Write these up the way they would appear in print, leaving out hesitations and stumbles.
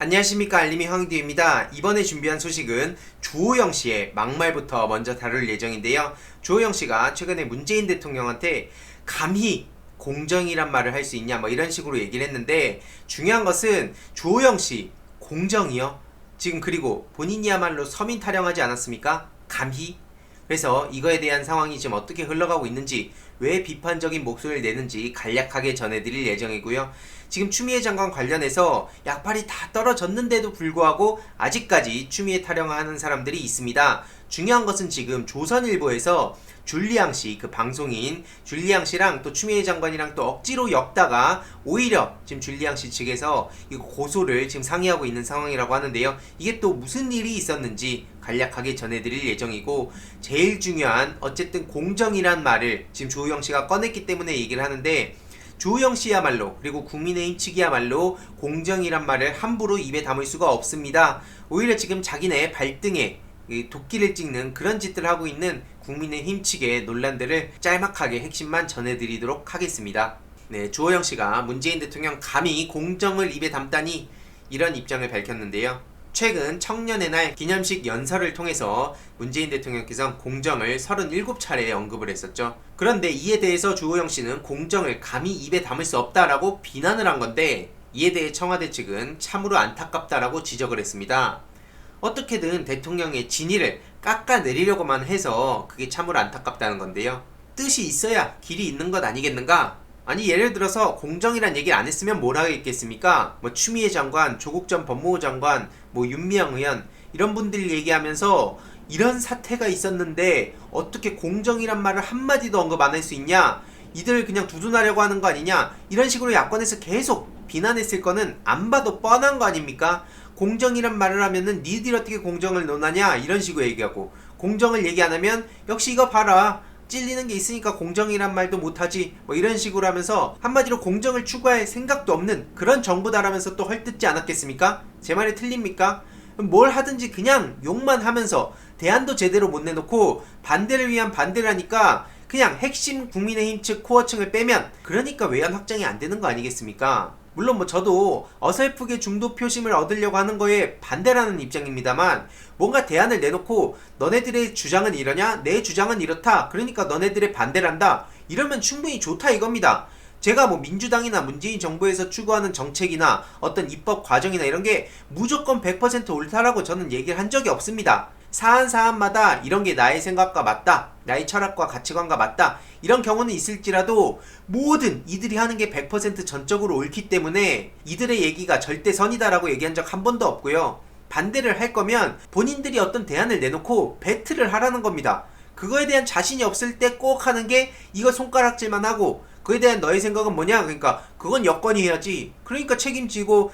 안녕하십니까, 알림이 황희두입니다. 이번에 준비한 소식은 주호영 씨의 막말부터 먼저 다룰 예정인데요. 주호영 씨가 최근에 문재인 대통령한테 감히 공정이란 말을 할 수 있냐 뭐 이런 식으로 얘기를 했는데, 중요한 것은 주호영 씨 공정이요? 지금 그리고 본인이야말로 서민 타령하지 않았습니까? 감히? 그래서 이거에 대한 상황이 지금 어떻게 흘러가고 있는지, 왜 비판적인 목소리를 내는지 간략하게 전해드릴 예정이고요. 지금 추미애 장관 관련해서 약발이 다 떨어졌는데도 불구하고 아직까지 추미애 타령하는 사람들이 있습니다. 중요한 것은 지금 조선일보에서 줄리앙 씨, 그 방송인 줄리앙 씨랑 또 추미애 장관이랑 또 억지로 엮다가 오히려 지금 줄리앙 씨 측에서 이거 고소를 지금 상의하고 있는 상황이라고 하는데요. 이게 또 무슨 일이 있었는지 간략하게 전해드릴 예정이고, 제일 중요한 어쨌든 공정이란 말을 지금 조호영 씨가 꺼냈기 때문에 얘기를 하는데, 조호영 씨야말로, 그리고 국민의힘 측이야말로 공정이란 말을 함부로 입에 담을 수가 없습니다. 오히려 지금 자기네 발등에 도끼를 찍는 그런 짓들을 하고 있는 국민의힘 측의 논란들을 짤막하게 핵심만 전해드리도록 하겠습니다. 네, 주호영 씨가 문재인 대통령 감히 공정을 입에 담다니, 이런 입장을 밝혔는데요. 최근 청년의 날 기념식 연설을 통해서 문재인 대통령께서 공정을 37차례 언급을 했었죠. 그런데 이에 대해서 주호영 씨는 공정을 감히 입에 담을 수 없다라고 비난을 한 건데, 이에 대해 청와대 측은 참으로 안타깝다라고 지적을 했습니다. 어떻게든 대통령의 진위를 깎아내리려고만 해서 그게 참으로 안타깝다는 건데요. 뜻이 있어야 길이 있는 것 아니겠는가? 아니, 예를 들어서 공정이란 얘기를 안 했으면 뭘 하겠습니까? 뭐 추미애 장관, 조국 전 법무부 장관, 뭐 윤미향 의원, 이런 분들 얘기하면서 이런 사태가 있었는데 어떻게 공정이란 말을 한마디도 언급 안 할 수 있냐? 이들 그냥 두둔하려고 하는 거 아니냐? 이런 식으로 야권에서 계속 비난했을 거는 안 봐도 뻔한 거 아닙니까? 공정이란 말을 하면은 니들이 어떻게 공정을 논하냐? 이런 식으로 얘기하고, 공정을 얘기 안 하면 역시 이거 봐라, 찔리는 게 있으니까 공정이란 말도 못하지, 뭐 이런 식으로 하면서 한마디로 공정을 추구할 생각도 없는 그런 정부다라면서 또 헐뜯지 않았겠습니까? 제 말이 틀립니까? 뭘 하든지 그냥 욕만 하면서 대안도 제대로 못 내놓고 반대를 위한 반대를 하니까 그냥 핵심 국민의힘 측 코어층을 빼면 그러니까 외연 확장이 안 되는 거 아니겠습니까? 물론 뭐 저도 어설프게 중도 표심을 얻으려고 하는 거에 반대라는 입장입니다만, 뭔가 대안을 내놓고 너네들의 주장은 이러냐? 내 주장은 이렇다. 그러니까 너네들의 반대를 한다. 이러면 충분히 좋다 이겁니다. 제가 뭐 민주당이나 문재인 정부에서 추구하는 정책이나 어떤 입법 과정이나 이런 게 무조건 100% 옳다라고 저는 얘기를 한 적이 없습니다. 사안마다 이런 게 나의 생각과 맞다, 나의 철학과 가치관과 맞다, 이런 경우는 있을지라도 모든 이들이 하는 게 100% 전적으로 옳기 때문에 이들의 얘기가 절대 선이다라고 얘기한 적 한 번도 없고요. 반대를 할 거면 본인들이 어떤 대안을 내놓고 배틀을 하라는 겁니다. 그거에 대한 자신이 없을 때 꼭 하는 게 이거 손가락질만 하고, 그에 대한 너의 생각은 뭐냐? 그러니까 그건 여권이 해야지, 그러니까 책임지고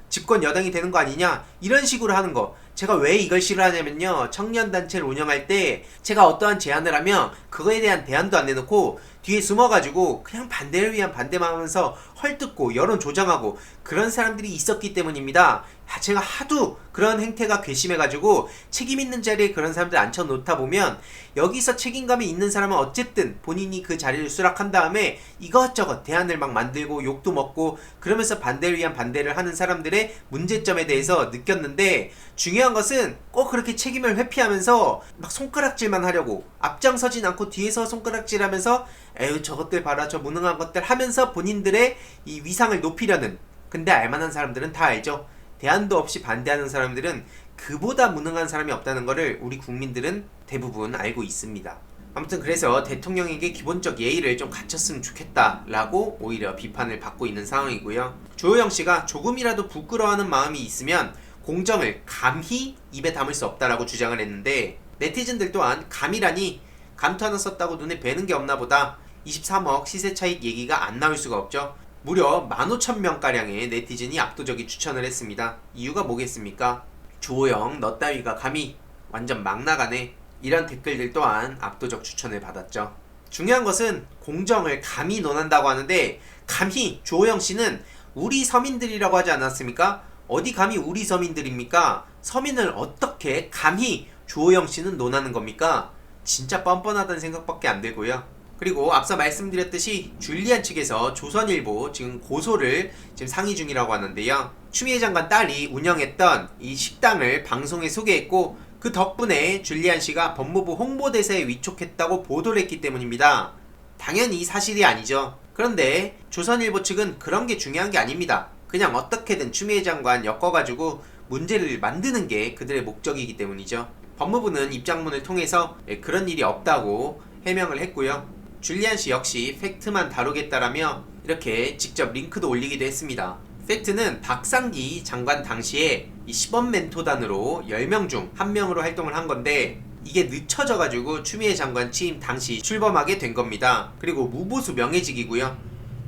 집권 여당이 되는 거 아니냐? 이런 식으로 하는 거. 제가 왜 이걸 싫어하냐면요, 청년단체를 운영할 때 제가 어떠한 제안을 하면 그거에 대한 대안도 안 내놓고 뒤에 숨어가지고 그냥 반대를 위한 반대만 하면서 헐뜯고 여론 조장하고 그런 사람들이 있었기 때문입니다. 제가 하도 그런 행태가 괘씸해가지고 책임 있는 자리에 그런 사람들 앉혀놓다 보면, 여기서 책임감이 있는 사람은 어쨌든 본인이 그 자리를 수락한 다음에 이것저것 대안을 막 만들고 욕도 먹고 그러면서 반대를 위한 반대를 하는 사람들의 문제점에 대해서 느꼈는데, 중요한 것은 꼭 그렇게 책임을 회피하면서 막 손가락질만 하려고 앞장서진 않고 뒤에서 손가락질하면서 에휴 저것들 봐라, 저 무능한 것들 하면서 본인들의 이 위상을 높이려는, 근데 알만한 사람들은 다 알죠. 대안도 없이 반대하는 사람들은 그보다 무능한 사람이 없다는 것을 우리 국민들은 대부분 알고 있습니다. 아무튼 그래서 대통령에게 기본적 예의를 좀 갖췄으면 좋겠다라고 오히려 비판을 받고 있는 상황이고요. 조호영 씨가 조금이라도 부끄러워하는 마음이 있으면 공정을 감히 입에 담을 수 없다라고 주장을 했는데, 네티즌들 또한 감이라니 감투 하나 썼다고 눈에 뵈는 게 없나 보다, 23억 시세 차익 얘기가 안 나올 수가 없죠. 무려 15,000명가량의 네티즌이 압도적인 추천을 했습니다. 이유가 뭐겠습니까? 조호영 너 따위가 감히 완전 막 나가네, 이런 댓글들 또한 압도적 추천을 받았죠. 중요한 것은 공정을 감히 논한다고 하는데, 감히 조호영 씨는 우리 서민들이라고 하지 않았습니까? 어디 감히 우리 서민들입니까? 서민을 어떻게 감히 조호영 씨는 논하는 겁니까? 진짜 뻔뻔하다는 생각밖에 안 들고요. 그리고 앞서 말씀드렸듯이 줄리안 측에서 조선일보 지금 고소를 지금 상의 중이라고 하는데요. 추미애 장관 딸이 운영했던 이 식당을 방송에 소개했고 그 덕분에 줄리안 씨가 법무부 홍보대사에 위촉했다고 보도를 했기 때문입니다. 당연히 사실이 아니죠. 그런데 조선일보 측은 그런 게 중요한 게 아닙니다. 그냥 어떻게든 추미애 장관 엮어가지고 문제를 만드는 게 그들의 목적이기 때문이죠. 법무부는 입장문을 통해서 그런 일이 없다고 해명을 했고요. 줄리안 씨 역시 팩트만 다루겠다라며 이렇게 직접 링크도 올리기도 했습니다. 팩트는 박상기 장관 당시에 이 시범 멘토단으로 10명 중 1명으로 활동을 한 건데 이게 늦춰져가지고 추미애 장관 취임 당시 출범하게 된 겁니다. 그리고 무보수 명예직이고요.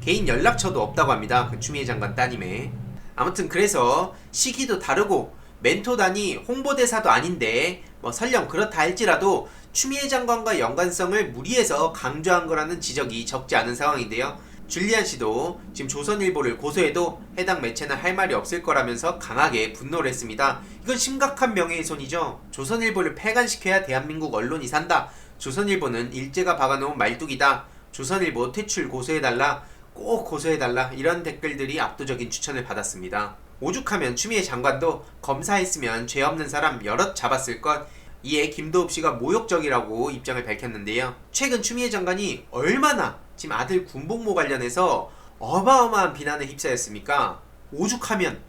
개인 연락처도 없다고 합니다. 그 추미애 장관 따님의. 아무튼 그래서 시기도 다르고 멘토단이 홍보대사도 아닌데 뭐 설령 그렇다 할지라도 추미애 장관과 연관성을 무리해서 강조한 거라는 지적이 적지 않은 상황인데요. 줄리안 씨도 지금 조선일보를 고소해도 해당 매체는 할 말이 없을 거라면서 강하게 분노를 했습니다. 이건 심각한 명예훼손이죠. 조선일보를 폐간시켜야 대한민국 언론이 산다. 조선일보는 일제가 박아놓은 말뚝이다. 조선일보 퇴출 고소해달라. 꼭 고소해달라. 이런 댓글들이 압도적인 추천을 받았습니다. 오죽하면 추미애 장관도 검사했으면 죄 없는 사람 여럿 잡았을 것. 이에 김도읍 씨가 모욕적이라고 입장을 밝혔는데요. 최근 추미애 장관이 얼마나 지금 아들 군복무 관련해서 어마어마한 비난에 휩싸였습니까? 오죽하면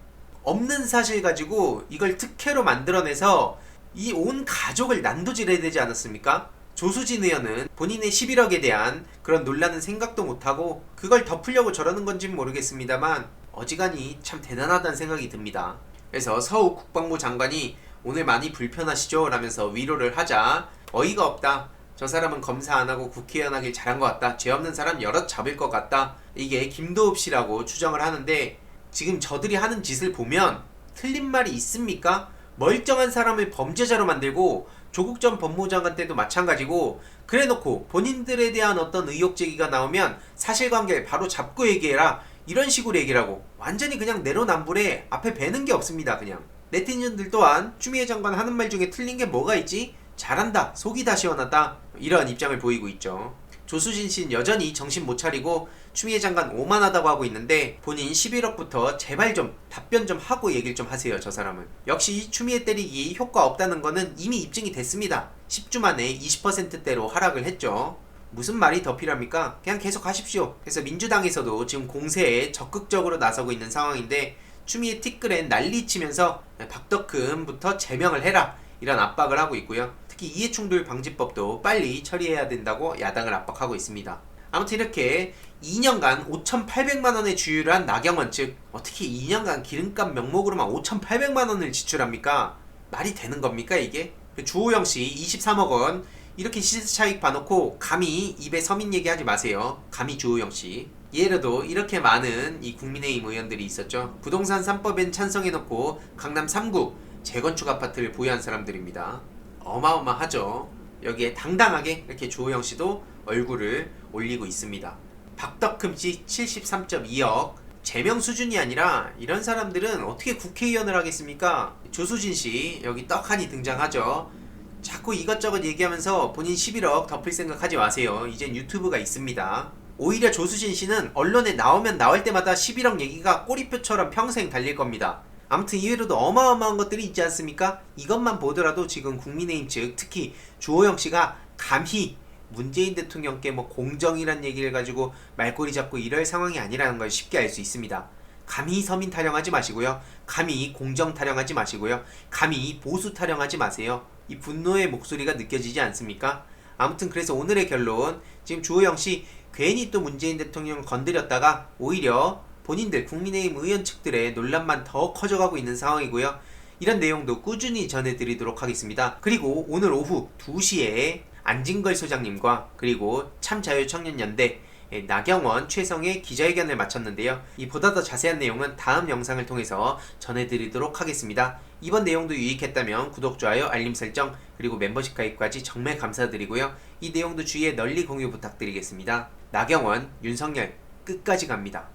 없는 사실 가지고 이걸 특혜로 만들어내서 이 온 가족을 난도질해야 되지 않았습니까? 조수진 의원은 본인의 11억에 대한 그런 논란은 생각도 못하고 그걸 덮으려고 저러는 건지는 모르겠습니다만 어지간히 참 대단하다는 생각이 듭니다. 그래서 서욱 국방부 장관이 오늘 많이 불편하시죠? 라면서 위로를 하자 어이가 없다. 저 사람은 검사 안하고 국회의원 하길 잘한 것 같다. 죄 없는 사람 여럿 잡을 것 같다. 이게 김도읍 씨라고 추정을 하는데 지금 저들이 하는 짓을 보면 틀린 말이 있습니까? 멀쩡한 사람을 범죄자로 만들고 조국 전 법무장관 때도 마찬가지고 그래놓고 본인들에 대한 어떤 의혹 제기가 나오면 사실관계를 바로 잡고 얘기해라. 이런 식으로 얘기를 하고 완전히 그냥 내로남불에 앞에 배는 게 없습니다. 그냥 네티즌들 또한 추미애 장관 하는 말 중에 틀린 게 뭐가 있지? 잘한다, 속이 다 시원하다, 이런 입장을 보이고 있죠. 조수진 씨는 여전히 정신 못 차리고 추미애 장관 오만하다고 하고 있는데 본인 11억부터 제발 좀 답변 좀 하고 얘기를 좀 하세요. 저 사람은 역시 추미애 때리기 효과 없다는 거는 이미 입증이 됐습니다. 10주 만에 20%대로 하락을 했죠. 무슨 말이 더 필요합니까? 그냥 계속 하십시오. 그래서 민주당에서도 지금 공세에 적극적으로 나서고 있는 상황인데 추미애 티끌엔 난리치면서 박덕흠부터 제명을 해라 이런 압박을 하고 있고요. 특히 이해충돌 방지법도 빨리 처리해야 된다고 야당을 압박하고 있습니다. 아무튼 이렇게 2년간 5,800만원의 주유를 한 나경원 측 어떻게 2년간 기름값 명목으로만 5,800만원을 지출합니까? 말이 되는 겁니까 이게? 주호영씨 23억원 이렇게 시세차익 봐놓고 감히 입에 서민 얘기하지 마세요. 감히 주호영씨. 예로도 이렇게 많은 이 국민의힘 의원들이 있었죠. 부동산 3법엔 찬성해놓고 강남 3구 재건축 아파트를 보유한 사람들입니다. 어마어마하죠. 여기에 당당하게 이렇게 주호영씨도 얼굴을 올리고 있습니다. 박덕흠씨 73.2억 제명 수준이 아니라 이런 사람들은 어떻게 국회의원을 하겠습니까? 조수진씨 여기 떡하니 등장하죠. 자꾸 이것저것 얘기하면서 본인 11억 덮을 생각 하지 마세요. 이젠 유튜브가 있습니다. 오히려 조수진 씨는 언론에 나오면 나올 때마다 11억 얘기가 꼬리표처럼 평생 달릴 겁니다. 아무튼 이외로도 어마어마한 것들이 있지 않습니까? 이것만 보더라도 지금 국민의힘 측 특히 주호영 씨가 감히 문재인 대통령께 뭐 공정이란 얘기를 가지고 말꼬리 잡고 이럴 상황이 아니라는 걸 쉽게 알 수 있습니다. 감히 서민 타령하지 마시고요. 감히 공정 타령하지 마시고요. 감히 보수 타령하지 마세요. 이 분노의 목소리가 느껴지지 않습니까? 아무튼 그래서 오늘의 결론 지금 주호영 씨 괜히 또 문재인 대통령 건드렸다가 오히려 본인들 국민의힘 의원 측들의 논란만 더 커져가고 있는 상황이고요. 이런 내용도 꾸준히 전해드리도록 하겠습니다. 그리고 오늘 오후 2시에 안진걸 소장님과 그리고 참자유청년연대 나경원, 최성의 기자회견을 마쳤는데요. 이 보다 더 자세한 내용은 다음 영상을 통해서 전해드리도록 하겠습니다. 이번 내용도 유익했다면 구독, 좋아요, 알림 설정 그리고 멤버십 가입까지 정말 감사드리고요. 이 내용도 주위에 널리 공유 부탁드리겠습니다. 나경원, 윤석열 끝까지 갑니다.